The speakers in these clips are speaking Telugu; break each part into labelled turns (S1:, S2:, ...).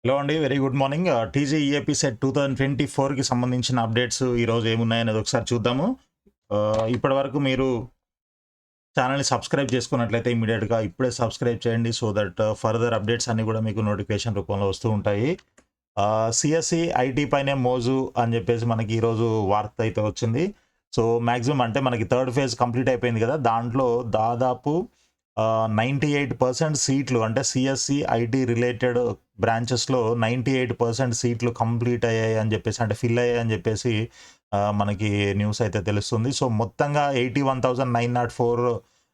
S1: హలో అండి. Very good morning. TGEAP CET 2024కి సంబంధించిన అప్డేట్స్ ఈరోజు ఏమున్నాయనేది ఒకసారి చూద్దాము. ఇప్పటివరకు మీరు ఛానల్‌ని సబ్స్క్రైబ్ చేసుకున్నట్లయితే ఇమ్మీడియేట్‌గా ఇప్పుడే సబ్స్క్రైబ్ చేయండి. సో దట్ ఫర్దర్ అప్డేట్స్ అన్నీ కూడా మీకు నోటిఫికేషన్ రూపంలో వస్తూ ఉంటాయి. సిఎస్ఈ ఐటీ పైనే మోజు అని చెప్పేసి మనకి ఈరోజు వార్త అయితే వచ్చింది. సో మాక్సిమం అంటే మనకి థర్డ్ ఫేజ్ కంప్లీట్ అయిపోయింది కదా! దాంట్లో దాదాపు 98% సీట్లు అంటే సిఎస్ఈ ఐటీ రిలేటెడ్ బ్రాంచెస్‌లో 98% సీట్లు కంప్లీట్ అయ్యాయి అని చెప్పేసి అంటే ఫిల్ అయ్యాయి అని చెప్పేసి మనకి న్యూస్ అయితే తెలుస్తుంది. సో మొత్తంగా 81,904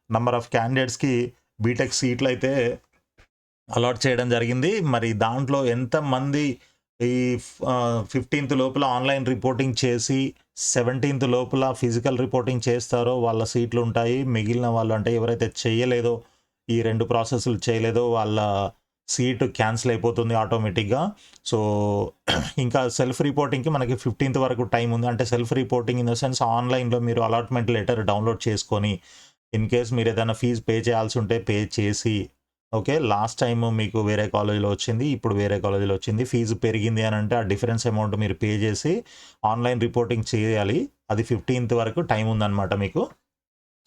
S1: నంబర్ ఆఫ్ క్యాండిడేట్స్‌కి బీటెక్ సీట్లయితే అలాట్ చేయడం జరిగింది. మరి దాంట్లో ఎంతమంది ఈ 15థ్ లోపల ఆన్‌లైన్ రిపోర్టింగ్ చేసి 17థ్ లోపల ఫిజికల్ రిపోర్టింగ్ చేస్తారో వాళ్ళ సీట్లు ఉంటాయి. మిగిలిన వాళ్ళు అంటే ఎవరైతే చేయలేదో ఈ 2 ప్రాసెస్‌లు చేయలేదో వాళ్ళ సీటు క్యాన్సిల్ అయిపోతుంది ఆటోమేటిక్‌గా. సో ఇంకా సెల్ఫ్ రిపోర్టింగ్‌కి మనకి 15థ్ వరకు టైం ఉంది. అంటే self reporting in the sense ఆన్‌లైన్‌లో మీరు అలాట్‌మెంట్ లెటర్ డౌన్‌లోడ్ చేసుకొని ఇన్ కేస్ మీరు ఏదైనా ఫీజ్ పే చేయాల్సి ఉంటే పే చేసి ఓకే. లాస్ట్ టైము మీకు వేరే కాలేజ్‌లో వచ్చింది. ఇప్పుడు వేరే కాలేజ్‌లో వచ్చింది. ఫీజు పెరిగింది అనంటే ఆ డిఫరెన్స్ అమౌంట్ మీరు పే చేసి ఆన్‌లైన్ రిపోర్టింగ్ చేయాలి. అది 15థ్ వరకు టైం ఉందన్నమాట మీకు.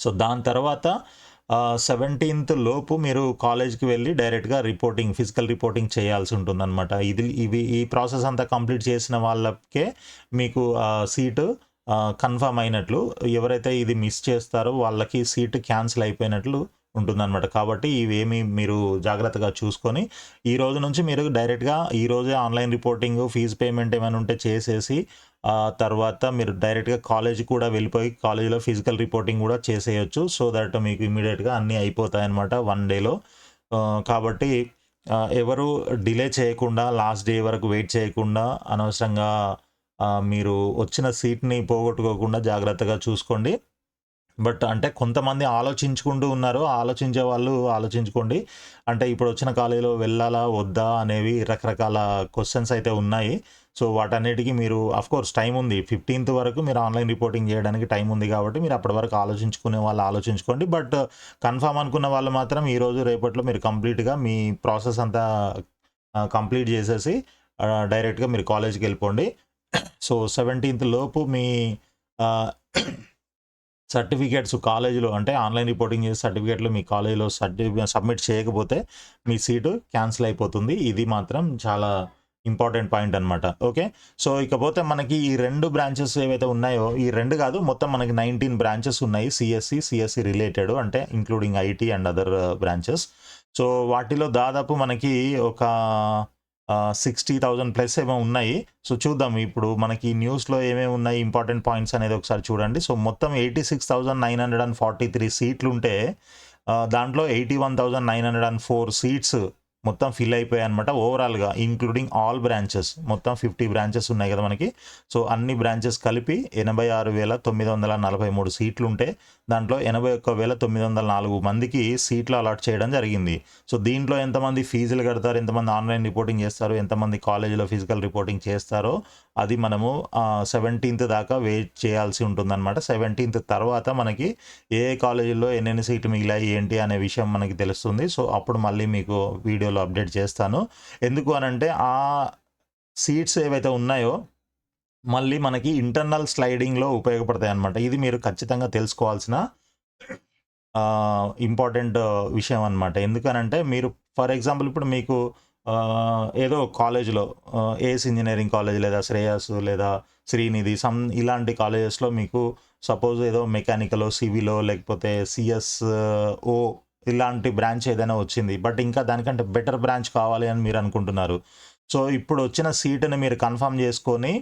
S1: సో దాని తర్వాత 17థ్ లోపు మీరు కాలేజ్‌కి వెళ్లి డైరెక్ట్‌గా ఫిజికల్ రిపోర్టింగ్ చేయాల్సి ఉంటుందన్నమాట. ఈ ప్రాసెస్ అంతా కంప్లీట్ చేసిన వాళ్ళకే మీకు సీటు కన్ఫర్మ్ అయినట్లు. ఎవరైతే ఇది మిస్ చేస్తారో వాళ్ళకి సీటు క్యాన్సిల్ అయిపోయినట్లు ఉంటుందన్నమాట. కాబట్టి ఇవేమి మీరు జాగ్రత్తగా చూసుకొని, ఈ రోజు నుంచి మీరు డైరెక్ట్‌గా ఈ రోజే ఆన్‌లైన్ రిపోర్టింగు, ఫీజ్ పేమెంట్ ఏమైనా ఉంటే చేసేసి, తర్వాత మీరు డైరెక్ట్‌గా కాలేజ్‌కి కూడా వెళ్ళిపోయి కాలేజ్‌లో ఫిజికల్ రిపోర్టింగ్ కూడా చేసేయొచ్చు. సో దట్ మీకు ఇమ్మీడియేట్‌గా అన్నీ అయిపోతాయన్నమాట 1 డేలో. కాబట్టి ఎవరు డిలే చేయకుండా లాస్ట్ డే వరకు వెయిట్ చేయకుండా అనవసరంగా మీరు వచ్చిన సీట్‌ని పోగొట్టుకోకుండా జాగ్రత్తగా చూసుకోండి. బట్ అంటే కొంతమంది ఆలోచించుకుంటూ ఉన్నారు. ఆలోచించే వాళ్ళు ఆలోచించుకోండి. అంటే ఇప్పుడొచ్చిన కాలేజీలో వెళ్ళాలా? వద్దా? అనేవి రకరకాల క్వెషన్స్ అయితే ఉన్నాయి. సో, వాటన్నిటికి మీరు ఆఫ్‌కోర్స్ టైమ్ ఉంది. 15థ్ వరకు మీరు ఆన్‌లైన్ రిపోర్టింగ్ చేయడానికి టైమ్ ఉంది కాబట్టి మీరు అప్పటి వరకు ఆలోచించుకునే వాళ్ళు ఆలోచించుకోండి. బట్ కన్ఫర్మ్ అనుకున్న వాళ్ళు మాత్రం ఈరోజు, రేపట్లో మీరు కంప్లీట్‌గా మీ ప్రాసెస్ అంతా కంప్లీట్ చేసేసి డైరెక్ట్‌గా మీరు కాలేజ్‌కెళ్ళిపోండి. సో, 17థ్ లోపు మీ ఆహ్ సర్టిఫికేట్స్ కాలేజీలో అంటే ఆన్‌లైన్ రిపోర్టింగ్ చేసి సర్టిఫికేట్‌లు మీ కాలేజీలో సబ్మిట్ చేయకపోతే మీ సీటు క్యాన్సిల్ అయిపోతుంది. ఇది మాత్రం చాలా ఇంపార్టెంట్ పాయింట్ అనమాట. ఓకే. సో, ఇకపోతే మనకి ఈ 2 బ్రాంచెస్ ఏవైతే ఉన్నాయో, ఈ 2 కాదు మొత్తం మనకి 19 బ్రాంచెస్ ఉన్నాయి. సిఎస్సి రిలేటెడ్ అంటే including IT and other branches. So, వాటిలో దాదాపు మనకి ఒక 60,000 ప్లస్ ఏమో ఉన్నాయి. సో, చూద్దాం ఇప్పుడు మనకి న్యూస్‌లో ఏమేమి ఉన్నాయి ఇంపార్టెంట్ పాయింట్స్ అనేది ఒకసారి చూడండి. సో, మొత్తం 86,943 సీట్లుంటే దాంట్లో 81,904 సీట్స్ మొత్తం ఫిల్ అయిపోయాయన్నమాట ఓవరాల్‌గా ఇంక్లూడింగ్ ఆల్ బ్రాంచెస్. మొత్తం 50 బ్రాంచెస్ ఉన్నాయి కదా మనకి. సో, అన్ని బ్రాంచెస్ కలిపి 86,943 సీట్లుంటే దాంట్లో 81,904 మందికి సీట్లు అలాట్ చేయడం జరిగింది. సో, దీంట్లో ఎంతమంది ఫీజులు కడతారు, ఎంతమంది ఆన్‌లైన్ రిపోర్టింగ్ చేస్తారు, ఎంతమంది కాలేజీలో ఫిజికల్ రిపోర్టింగ్ చేస్తారో అది మనము 17థ్ దాకా వెయిట్ చేయాల్సి ఉంటుందన్నమాట. 17థ్ తర్వాత మనకి ఏ ఏ కాలేజీల్లో ఎన్నెన్ని సీట్లు మిగిలాయి ఏంటి అనే విషయం మనకి తెలుస్తుంది. సో, అప్పుడు మళ్ళీ మీకు వీడియోలో అప్డేట్ చేస్తాను. ఎందుకు అనంటే ఆ సీట్స్ ఏవైతే ఉన్నాయో మళ్ళీ మనకి ఇంటర్నల్ స్లైడింగ్‌లో ఉపయోగపడతాయన్నమాట. ఇది మీరు ఖచ్చితంగా తెలుసుకోవాల్సిన ఇంపార్టెంట్ విషయం అనమాట. ఎందుకనంటే మీరు ఫర్ ఎగ్జాంపుల్ ఇప్పుడు మీకు ఏదో కాలేజ్‌లో ఏస్ ఇంజినీరింగ్ కాలేజ్ లేదా శ్రేయస్ లేదా శ్రీనిధి ఇలాంటి కాలేజెస్‌లో మీకు సపోజ్ ఏదో మెకానికలో, సివిలో లేకపోతే సిఎస్ఓ ఇలాంటి బ్రాంచ్ ఏదైనా వచ్చింది. బట్ ఇంకా దానికంటే బెటర్ బ్రాంచ్ కావాలి అని మీరు అనుకుంటున్నారు. సో, ఇప్పుడు వచ్చిన సీటుని మీరు కన్ఫర్మ్ చేసుకొని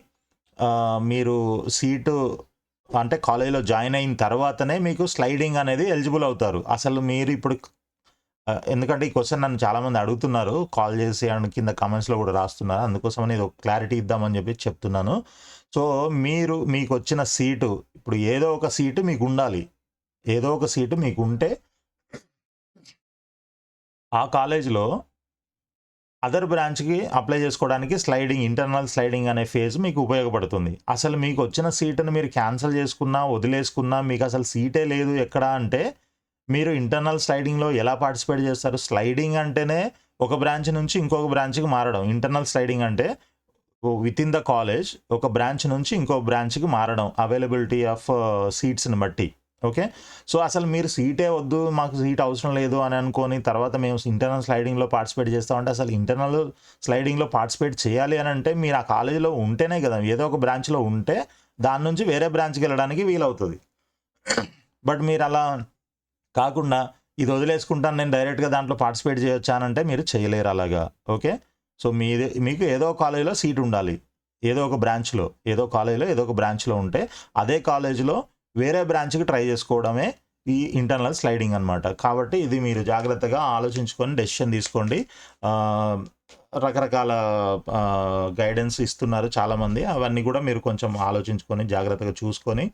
S1: మీరు సీటు అంటే కాలేజ్‌లో జాయిన్ అయిన తర్వాతనే మీకు స్లైడింగ్ అనేది ఎలిజిబుల్ అవుతారు. అసలు మీరు ఇప్పుడు ఎందుకంటే ఈ క్వెషన్ నన్ను చాలామంది అడుగుతున్నారు. కాల్ చేసి అండ్ కింద కామెంట్స్‌లో కూడా రాస్తున్నారు. అందుకోసమని ఇది ఒక క్లారిటీ ఇద్దామని చెప్పి చెప్తున్నాను. సో, మీకొచ్చిన సీటు ఇప్పుడు ఏదో ఒక సీటు మీకుండాలి. ఏదో ఒక సీటు మీకుంటే ఆ కాలేజ్‌లో అదర్ బ్రాంచ్‌కి అప్లై చేసుకోవడానికి ఇంటర్నల్ స్లైడింగ్ అనే ఫేజ్ మీకు ఉపయోగపడుతుంది. అసలు మీకొచ్చిన సీటుని మీరు క్యాన్సిల్ చేసుకున్నా, వదిలేసుకున్నా మీకసలు సీటే లేదు ఎక్కడ అంటే, మీరు ఇంటర్నల్ స్లైడింగ్‌లో ఎలా పార్టిసిపేట్ చేస్తారు? స్లైడింగ్ అంటేనే ఒక బ్రాంచ్ నుంచి ఇంకొక బ్రాంచ్‌కి మారడం. ఇంటర్నల్ స్లైడింగ్ అంటే వితిన్ ద కాలేజ్ ఒక బ్రాంచ్ నుంచి ఇంకో బ్రాంచ్‌కి మారడం. అవైలబిలిటీ ఆఫ్ సీట్స్‌ని బట్టి. ఓకే. సో, అసలు మీరు సీటే వద్దు, మాకు సీట్ అవసరం లేదు అని అనుకోని తర్వాత మేము ఇంటర్నల్ స్లైడింగ్‌లో పార్టిసిపేట్ చేస్తామంటే అసలు ఇంటర్నల్ స్లైడింగ్‌లో పార్టిసిపేట్ చేయాలి అనంటే మీరు ఆ కాలేజీలో ఉంటేనే కదా! ఏదో ఒక బ్రాంచ్‌లో ఉంటే దాని నుంచి వేరే బ్రాంచ్‌కి వెళ్ళడానికి వీలవుతది. బట్ మీరలా కాకుండా ఇది వదిలేసుకుంటాను నేను డైరెక్ట్‌గా దాంట్లో పార్టిసిపేట్ చేయొచ్చా అనంటే మీరు చేయలేరు అలాగా. ఓకే. సో, మీకు ఏదో ఒక కాలేజీలో సీట్ ఉండాలి. ఏదో ఒక బ్రాంచ్‌లో, ఏదో కాలేజీలో ఏదో ఒక బ్రాంచ్‌లో ఉంటే అదే కాలేజీలో వేరే బ్రాంచ్‌కి ట్రై చేసుకోవడమే ఈ ఇంటర్నల్ స్లైడింగ్ అనమాట. కాబట్టి ఇది మీరు జాగ్రత్తగా ఆలోచించుకొని డెసిషన్ తీసుకోండి. ఆహ్, రకరకాల గైడెన్స్ ఇస్తున్నారు చాలామంది. అవన్నీ కూడా మీరు కొంచెం ఆలోచించుకొని జాగ్రత్తగా చూసుకొని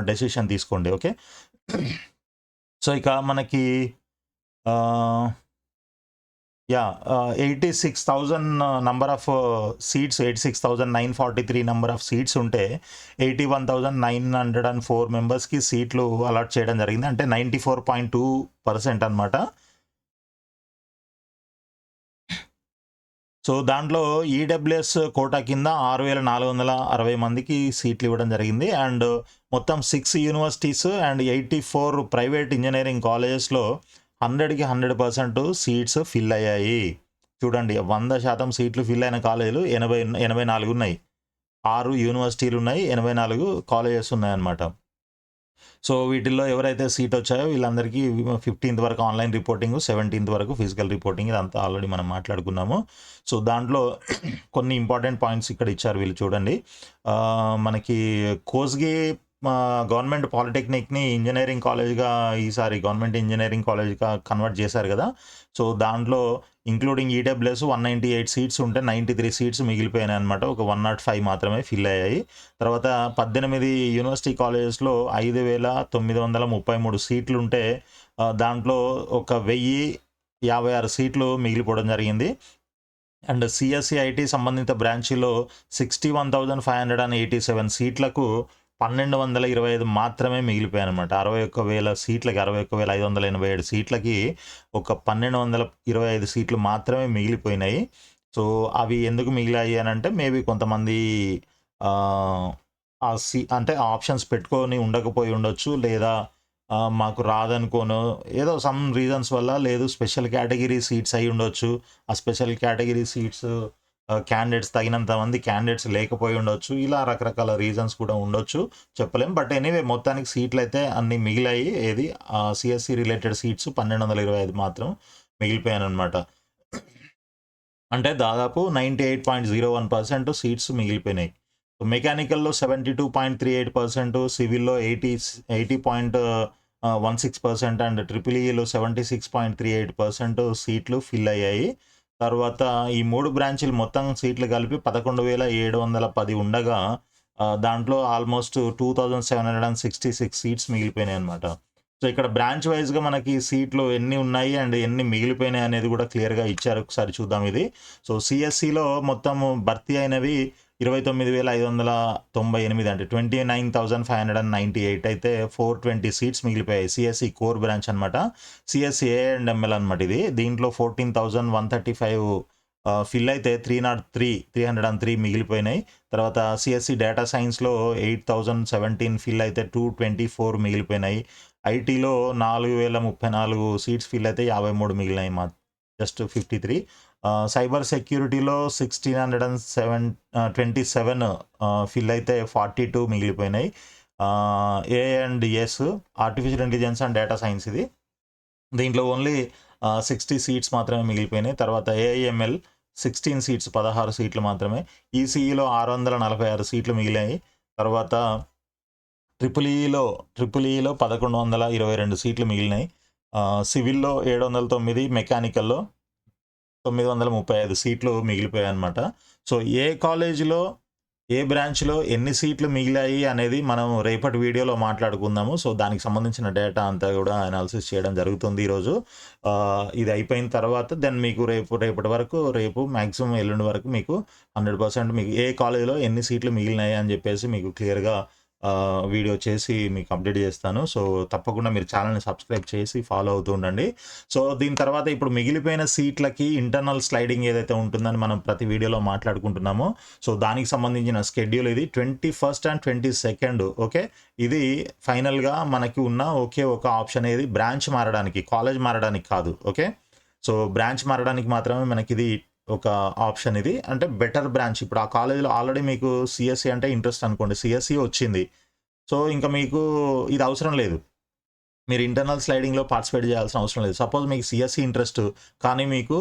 S1: డెసిషన్ తీసుకోండి. ఓకే. సో, ఇక మనకి ఆహ్, 86,000 number of seats 86,943 number of seats ఉంటే 81,904 మెంబర్స్‌కి సీట్లు అలాట్ చేయడం జరిగింది. అంటే 94.2% అనమాట. సో, దాంట్లో ఈడబ్ల్యూఎస్ కోటా కింద 6,460 మందికి సీట్లు ఇవ్వడం జరిగింది. అండ్ మొత్తం 6 యూనివర్సిటీస్ అండ్ 84 ప్రైవేట్ ఇంజినీరింగ్ కాలేజెస్‌లో 100కి 100% సీట్స్ ఫిల్ అయ్యాయి. చూడండి 100% సీట్లు ఫిల్ అయిన కాలేజీలు 84 ఉన్నాయి. 6 యూనివర్సిటీలు ఉన్నాయి. 84 కాలేజెస్ ఉన్నాయన్నమాట. సో, వీటిల్లో ఎవరైతే సీట్ వచ్చాయో వీళ్ళందరికీ 15థ్ వరకు ఆన్‌లైన్ రిపోర్టింగ్, 17థ్ వరకు ఫిజికల్ రిపోర్టింగ్ ఇదంతా ఆల్రెడీ మనం మాట్లాడుకున్నాము. సో, దాంట్లో కొన్ని ఇంపార్టెంట్ పాయింట్స్ ఇక్కడ ఇచ్చారు వీళ్ళు చూడండి. మనకి కోస్గి గవర్నమెంట్ పాలిటెక్నిక్‌ని ఇంజినీరింగ్ కాలేజ్‌గా ఈసారి గవర్నమెంట్ ఇంజినీరింగ్ కాలేజ్‌గా కన్వర్ట్ చేశారు కదా! సో, దాంట్లో ఇంక్లూడింగ్ ఈడబ్ల్యూఎస్ 198 సీట్స్ ఉంటే 93 సీట్స్ మిగిలిపోయాయన్నమాట. ఒక 105 మాత్రమే ఫిల్ అయ్యాయి. తర్వాత 18 యూనివర్సిటీ కాలేజెస్‌లో 5,933 సీట్లుంటే దాంట్లో ఒక 1,056 సీట్లు మిగిలిపోవడం జరిగింది. అండ్ సీఎస్‌సి ఐటీ సంబంధిత బ్రాంచ్‌లో 61,587 సీట్లకు 1,225 మాత్రమే మిగిలిపోయాయన్నమాట. 61,000 సీట్లకి 61,587 సీట్లకి ఒక 1,225 సీట్లు మాత్రమే మిగిలిపోయినాయి. సో, అవి ఎందుకు మిగిలాయి అనంటే మేబీ కొంతమంది ఆహ్, అంటే ఆప్షన్స్ పెట్టుకొని ఉండకపోయి ఉండొచ్చు. లేదా మాకు రాదనుకోనో ఏదో సమ్ రీజన్స్ వల్ల లేదు స్పెషల్ కేటగిరీ సీట్స్ అయ్యి ఉండొచ్చు. ఆ స్పెషల్ కేటగిరీ సీట్స్ క్యాండిడేట్స్ తగినంత మంది క్యాండిడేట్స్ లేకపోయి ఉండొచ్చు. ఇలా రకరకాల రీజన్స్ కూడా ఉండొచ్చు. చెప్పలేం. బట్ ఎనీవే మొత్తానికి సీట్లయితే అన్నీ మిగిలాయి. ఏది సీఎస్‌సి రిలేటెడ్ సీట్స్ 1,225 మాత్రం మిగిలిపోయాయనమాట. అంటే దాదాపు 98.01% సీట్స్ మిగిలిపోయినాయి. మెకానికల్‌లో 72.38%, సివిల్‌లో 80.16% అండ్ ట్రిపుల్ ఈలో 76.38% సీట్లు ఫిల్ అయ్యాయి. తర్వాత ఈ 3 బ్రాంచీలు మొత్తం సీట్లు కలిపి 11,710 ఉండగా దాంట్లో ఆల్మోస్ట్ 2,766 సీట్స్ మిగిలిపోయినాయన్నమాట. సో, ఇక్కడ బ్రాంచ్ వైస్‌గా మనకి సీట్లు ఎన్ని ఉన్నాయి అండ్ ఎన్ని మిగిలిపోయినాయి అనేది కూడా క్లియర్‌గా ఇచ్చారు. ఒకసారి చూద్దాం ఇది. సో, సీఎస్‌సిలో మొత్తం భర్తీ అయినవి 29,598 అంటే 29,598 అయితే 420 సీట్స్ మిగిలిపోయాయి. సీఎస్‌సి కోర్ బ్రాంచ్ అనమాట. సీఎస్‌సి ఏ అండ్ ఎంఎల్ అనమాట ఇది. దీంట్లో 14,135 ఫిల్ అయితే 303 మిగిలిపోయినాయి. తర్వాత సీఎస్‌సి డేటా సైన్స్‌లో 8,017 ఫిల్ అయితే 224 మిగిలిపోయినాయి. ఐటీలో 4,034 సీట్స్ ఫిల్ అయితే 53 మిగిలినాయి. జస్ట్ 53. సైబర్ సెక్యూరిటీలో 1,627 ఫిల్ అయితే 42 మిగిలిపోయినాయి. ఏఐ&ఎస్ artificial intelligence and data science ఇది. దీంట్లో ఓన్లీ 60 సీట్స్ మాత్రమే మిగిలిపోయినాయి. తర్వాత ఏఐఎంఎల్ 16 సీట్స్ 16 సీట్లు మాత్రమే. ఈసీఈలో 646 సీట్లు మిగిలాయి. తర్వాత ట్రిపుల్ ఈలో 1,122 సీట్లు మిగిలినాయి. సివిల్‌లో 709, మెకానికల్‌లో 935 సీట్లు మిగిలిపోయాయన్నమాట. సో, ఏ కాలేజీలో, ఏ బ్రాంచ్‌లో ఎన్ని సీట్లు మిగిలాయి అనేది మనం రేపటి వీడియోలో మాట్లాడుకుందాము. సో, దానికి సంబంధించిన డేటా అంతా కూడా అనాలిసిస్ చేయడం జరుగుతుంది ఈరోజు. ఇది అయిపోయిన తర్వాత దెన్ మీకు రేపటి వరకు మాక్సిమం ఎల్లుండి వరకు మీకు 100% మీకు ఏ కాలేజీలో ఎన్ని సీట్లు మిగిలినాయి అని చెప్పేసి మీకు క్లియర్‌గా వీడియో చేసి మీకు అప్డేట్ చేస్తాను. సో, తప్పకుండా మీరు ఛానల్‌ని సబ్స్క్రైబ్ చేసి ఫాలో అవుతూ ఉండండి. సో, దీని తర్వాత ఇప్పుడు మిగిలిపోయిన సీట్లకి ఇంటర్నల్ స్లైడింగ్ ఏదైతే ఉంటుందని మనం ప్రతి వీడియోలో మాట్లాడుకుంటున్నామో, సో, దానికి సంబంధించిన స్కెడ్యూల్ ఇది 21 అండ్ 22 ఓకే. ఇది ఫైనల్‌గా మనకి ఉన్న ఒకే ఒక ఆప్షన్ ఏది బ్రాంచ్ మారడానికి, కాలేజ్ మారడానికి కాదు. ఓకే. సో, బ్రాంచ్ మారడానికి మాత్రమే మనకిది ఒక ఆప్షన్ ఇది. అంటే బెటర్ బ్రాంచ్. ఇప్పుడు ఆ కాలేజ్‌లో ఆల్రెడీ మీకు సీఎస్‌సి అంటే ఇంట్రెస్ట్ అనుకోండి. సీఎస్‌సి వచ్చింది. సో, ఇంక మీకు ఇది అవసరం లేదు. మీరు ఇంటర్నల్ స్లైడింగ్‌లో పార్టిసిపేట్ చేయాల్సిన అవసరం లేదు. సపోజ్ మీకు సీఎస్‌సి ఇంట్రెస్ట్ కానీ మీకు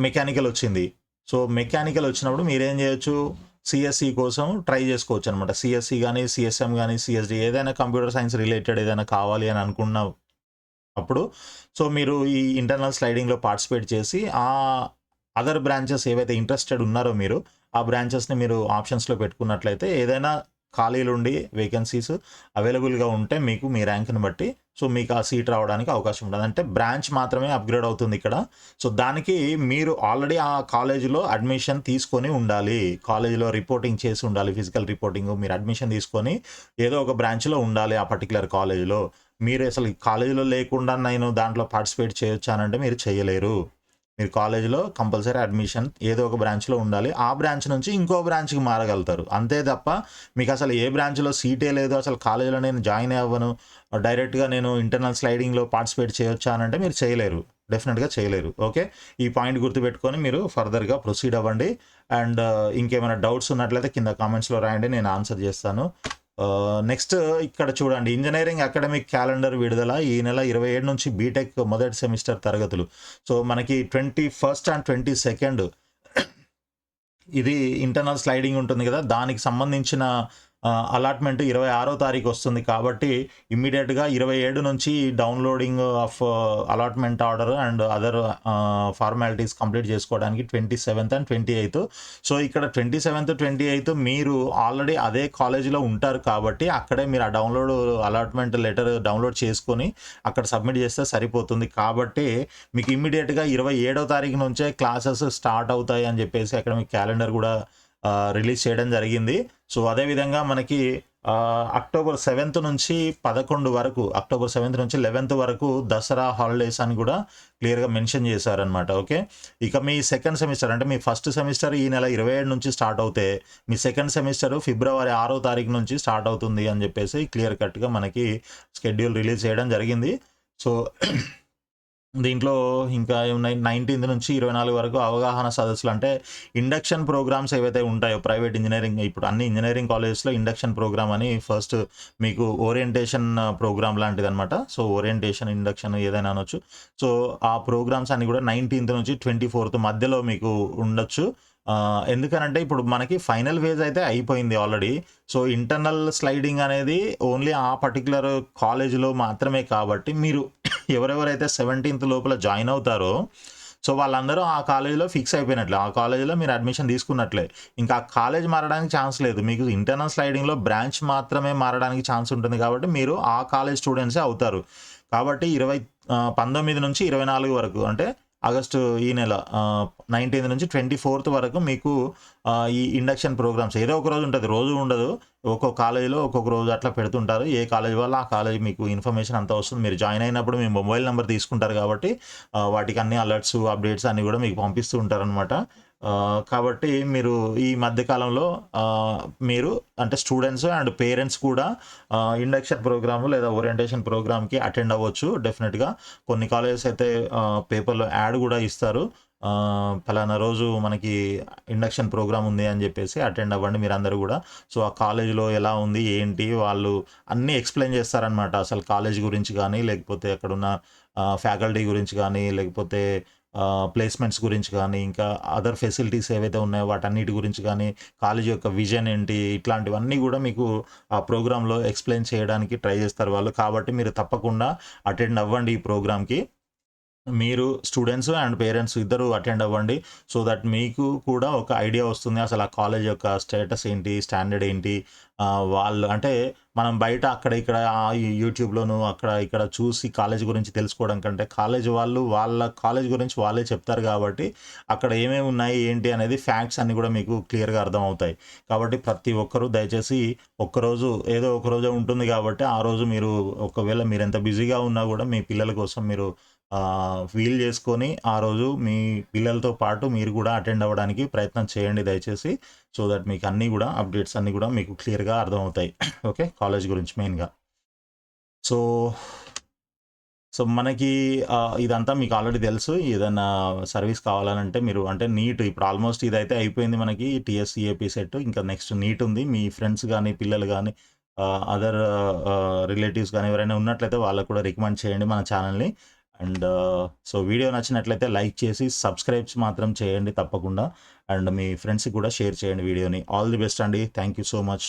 S1: మెకానికల్ వచ్చింది. సో, మెకానికల్ వచ్చినప్పుడు మీరేం చేయొచ్చు, సీఎస్‌సి కోసం ట్రై చేసుకోవచ్చనమాట. సీఎస్‌సి గాని, సీఎస్ఎం గాని, సీఎస్‌డి ఏదైనా కంప్యూటర్ సైన్స్ రిలేటెడ్ ఏదైనా కావాలి అని అనుకున్న అప్పుడు సో, మీరు ఈ ఇంటర్నల్ స్లైడింగ్‌లో పార్టిసిపేట్ చేసి అదర్ బ్రాంచెస్ ఏవైతే ఇంట్రెస్టెడ్ ఉన్నారో మీరు, ఆ బ్రాంచెస్‌ని మీరు ఆప్షన్స్‌లో పెట్టుకున్నట్లయితే ఏదైనా ఖాళీలుండి వేకెన్సీస్ అవైలబుల్‌గా ఉంటే మీకు మీ ర్యాంక్‌ని బట్టి సో, మీకు ఆ సీట్ రావడానికి అవకాశం ఉంటది. అంటే బ్రాంచ్ మాత్రమే అప్‌గ్రేడ్ అవుతుంది ఇక్కడ. సో, దానికి మీరు ఆల్రెడీ ఆ కాలేజ్‌లో అడ్మిషన్ తీసుకొని ఉండాలి. కాలేజ్‌లో రిపోర్టింగ్ చేసి ఉండాలి. ఫిజికల్ రిపోర్టింగ్ మీరు అడ్మిషన్ తీసుకొని ఏదో ఒక బ్రాంచ్‌లో ఉండాలి ఆ పర్టిక్యులర్ కాలేజ్‌లో. మీరు అసలు ఈ కాలేజీలో లేకుండా నేను దాంట్లో పార్టిసిపేట్ చేయొచ్చానంటే మీరు చేయలేరు. మీరు కాలేజీలో కంపల్సరీ అడ్మిషన్ ఏదో ఒక బ్రాంచ్‌లో ఉండాలి. ఆ బ్రాంచ్ నుంచి ఇంకో బ్రాంచ్‌కి మారగలుగుతారు. అంతే తప్ప మీకసలు ఏ బ్రాంచ్‌లో సీటే లేదు, అసలు కాలేజీలో నేను జాయినే అవ్వను, డైరెక్ట్‌గా నేను ఇంటర్నల్ స్లైడింగ్‌లో పార్టిసిపేట్ చేయొచ్చా అనంటే మీరు చేయలేరు. డెఫినిట్‌గా చేయలేరు. ఓకే. ఈ పాయింట్ గుర్తుపెట్టుకొని మీరు ఫర్దర్‌గా ప్రొసీడ్ అవ్వండి. అండ్ ఇంకేమైనా డౌట్స్ ఉన్నట్లయితే కింద కామెంట్స్‌లో రాయండి. నేను ఆన్సర్ చేస్తాను. నెక్స్ట్ ఇక్కడ చూడండి ఇంజినీరింగ్ అకాడమిక్ క్యాలెండర్ విడుదల ఈ నెల 27 నుంచి బీటెక్ మొదటి సెమిస్టర్ తరగతులు. సో, మనకి 21 అండ్ 22 ఇది ఇంటర్నల్ స్లైడింగ్ ఉంటుంది కదా! దానికి సంబంధించిన అలాట్‌మెంట్ 26వ తారీఖు వస్తుంది కాబట్టి ఇమ్మీడియేట్‌గా 27 నుంచి downloading of allotment order and other formalities complete చేసుకోవడానికి 27th అండ్ 28th. సో, ఇక్కడ 27th, 28th మీరు ఆల్రెడీ అదే కాలేజీలో ఉంటారు కాబట్టి అక్కడే మీరు ఆ అలాట్‌మెంట్ లెటర్ డౌన్‌లోడ్ చేసుకొని అక్కడ సబ్మిట్ చేస్తే సరిపోతుంది. కాబట్టి మీకు ఇమ్మీడియేట్‌గా 27వ తారీఖు నుంచే క్లాసెస్ స్టార్ట్ అవుతాయి అని చెప్పేసి అకాడమిక్ క్యాలెండర్ కూడా రిలీజ్ చేయడం జరిగింది. సో, అదేవిధంగా మనకి అక్టోబర్ 7th నుంచి 11 వరకు, అక్టోబర్ 7th నుంచి 11th వరకు దసరా హాలిడేస్ అని కూడా క్లియర్‌గా మెన్షన్ చేశారనమాట. ఓకే. ఇక మీ సెకండ్ సెమిస్టర్ అంటే మీ ఫస్ట్ సెమిస్టర్ ఈ నెల 27 నుంచి స్టార్ట్ అవుతే, మీ సెకండ్ సెమిస్టర్ ఫిబ్రవరి 6వ తారీఖు నుంచి స్టార్ట్ అవుతుంది అని చెప్పేసి క్లియర్ కట్‌గా మనకి షెడ్యూల్ రిలీజ్ చేయడం జరిగింది. సో, దీంట్లో ఇంకా ఏమున్నాయి 19th నుంచి 24 వరకు అవగాహన సదస్సులు అంటే ఇండక్షన్ ప్రోగ్రామ్స్ ఏవైతే ఉంటాయో ప్రైవేట్ ఇంజినీరింగ్ ఇప్పుడు అన్ని ఇంజినీరింగ్ కాలేజెస్‌లో ఇండక్షన్ ప్రోగ్రామ్ అని ఫస్ట్ మీకు ఓరియంటేషన్ ప్రోగ్రామ్ లాంటిదనమాట. సో, ఓరియంటేషన్, ఇండక్షన్ ఏదైనా అనొచ్చు. సో, ఆ ప్రోగ్రామ్స్ అన్నీ కూడా 19th నుంచి 24th మధ్యలో మీకు ఉండొచ్చు. ఎందుకనంటే ఇప్పుడు మనకి ఫైనల్ ఫేజ్ అయితే అయిపోయింది ఆల్రెడీ. సో, ఇంటర్నల్ స్లైడింగ్ అనేది ఓన్లీ ఆ పర్టిక్యులర్ కాలేజ్‌లో మాత్రమే కాబట్టి మీరు ఎవరెవరైతే 17th లోపల జాయిన్ అవుతారో సో, వాళ్ళందరూ ఆ కాలేజ్‌లో ఫిక్స్ అయిపోయినట్లే. ఆ కాలేజ్‌లో మీరు అడ్మిషన్ తీసుకున్నట్లే. ఇంకా ఆ కాలేజ్ మారడానికి ఛాన్స్ లేదు. మీకు ఇంటర్నల్ స్లైడింగ్‌లో బ్రాంచ్ మాత్రమే మారడానికి ఛాన్స్ ఉంటుంది కాబట్టి మీరు ఆ కాలేజ్ స్టూడెంట్సే అవుతారు. కాబట్టి 19 నుంచి 24 వరకు అంటే ఆగస్టు ఈ నెల 19 నుంచి 24th వరకు మీకు ఈ ఇండక్షన్ ప్రోగ్రామ్స్ ఏదో ఒక రోజు ఉంటది. రోజు ఉండదు. ఒక్కొక్క కాలేజ్‌లో ఒక్కొక్క రోజు అట్లా పెడుతుంటారు. ఏ కాలేజ్ వాళ్ళు ఆ కాలేజ్ మీకు ఇన్ఫర్మేషన్ అంతా వస్తుంది. మీరు జాయిన్ అయినప్పుడు మీ మొబైల్ నంబర్ తీసుకుంటారు కాబట్టి వాటికి అన్ని అలర్ట్స్, అప్డేట్స్ అన్నీ కూడా మీకు పంపిస్తూ ఉంటారనమాట. కాబట్టి మీరు ఈ మధ్య కాలంలో మీరు అంటే స్టూడెంట్స్ అండ్ పేరెంట్స్ కూడా ఇండక్షన్ ప్రోగ్రామ్ లేదా ఓరియంటేషన్ ప్రోగ్రామ్‌కి అటెండ్ అవ్వచ్చు డెఫినిట్‌గా. కొన్ని కాలేజెస్ అయితే పేపర్‌లో యాడ్ కూడా ఇస్తారు. పలానా రోజు మనకి ఇండక్షన్ ప్రోగ్రామ్ ఉంది అని చెప్పేసి అటెండ్ అవ్వండి మీరందరూ గూడా. సో, ఆ కాలేజ్‌లో ఎలా ఉంది, ఏంటి వాళ్ళు అన్నీ ఎక్స్‌ప్లెయిన్ చేస్తారనమాట. అసలు కాలేజ్ గురించి గానీ, లేకపోతే అక్కడున్న ఫ్యాకల్టీ గురించి గానీ, లేకపోతే ప్లేస్‌మెంట్స్ గురించి గానీ, ఇంకా అదర్ ఫెసిలిటీస్ ఏవైతే ఉన్నాయో వాటన్నిటి గురించి గానీ, కాలేజ్ యొక్క విజన్ ఏంటి, ఇట్లాంటివన్నీ గూడా మీకు ఆ ప్రోగ్రామ్‌లో ఎక్స్‌ప్లెయిన్ చేయడానికి ట్రై చేస్తారు వాళ్ళు. కాబట్టి మీరు తప్పకుండా అటెండ్ అవ్వండి ఈ ప్రోగ్రామ్‌కి. మీరు స్టూడెంట్స్ అండ్ పేరెంట్స్ ఇద్దరు అటెండ్ అవ్వండి. సో దట్ మీకు కూడా ఒక ఐడియా వస్తుంది. అసలు ఆ కాలేజ్ యొక్క స్టేటస్ ఏంటి? స్టాండర్డ్ ఏంటి? వాళ్ళు అంటే మనం బయట అక్కడ ఇక్కడ యూట్యూబ్‌లోను అక్కడ ఇక్కడ చూసి కాలేజ్ గురించి తెలుసుకోవడం కంటే, కాలేజ్ వాళ్ళు వాళ్ళ కాలేజ్ గురించి వాళ్ళే చెప్తారు కాబట్టి, అక్కడ ఏమేమి ఉన్నాయి? ఏంటి? అనేది ఫ్యాక్ట్స్ అన్నీ కూడా మీకు క్లియర్‌గా అర్థమవుతాయి. కాబట్టి ప్రతి ఒక్కరు దయచేసి ఒక్కరోజు ఏదో ఒక రోజే ఉంటుంది కాబట్టి, ఆ రోజు మీరు ఒకవేళ మీరెంత బిజీగా ఉన్నా కూడా మీ పిల్లల కోసం మీరు వీలు చేసుకొని ఆ రోజు మీ పిల్లలతో పాటు మీరు కూడా అటెండ్ అవ్వడానికి ప్రయత్నం చేయండి దయచేసి. సో దట్ మీకు అన్నీ కూడా అప్డేట్స్ అన్నీ కూడా మీకు క్లియర్‌గా అర్థమవుతాయి. ఓకే. కాలేజ్ గురించి మెయిన్‌గా. సో, మనకి ఇదంతా మీకు ఆల్రెడీ తెలుసు. ఏదన్నా సర్వీస్ కావాలనంటే మీరు అంటే నీట్ ఇప్పుడు ఆల్మోస్ట్ ఇదైతే అయిపోయింది మనకి టీఎస్సీ, ఏపీ సెట్. ఇంకా నెక్స్ట్ నీట్ ఉంది. మీ ఫ్రెండ్స్ గానీ, పిల్లలు గానీ అదర్ రిలేటివ్స్ గానీ ఎవరైనా ఉన్నట్లయితే వాళ్ళకి కూడా రికమెండ్ చేయండి మన ఛానల్‌ని. అండ్ సో వీడియో నచ్చినట్లయితే లైక్ చేసి సబ్స్క్రైబ్స్ మాత్రం చేయండి తప్పకుండా. అండ్ మీ ఫ్రెండ్స్‌కి కూడా షేర్ చేయండి వీడియోని. ఆల్ ది బెస్ట్ అండి. Thank you so much.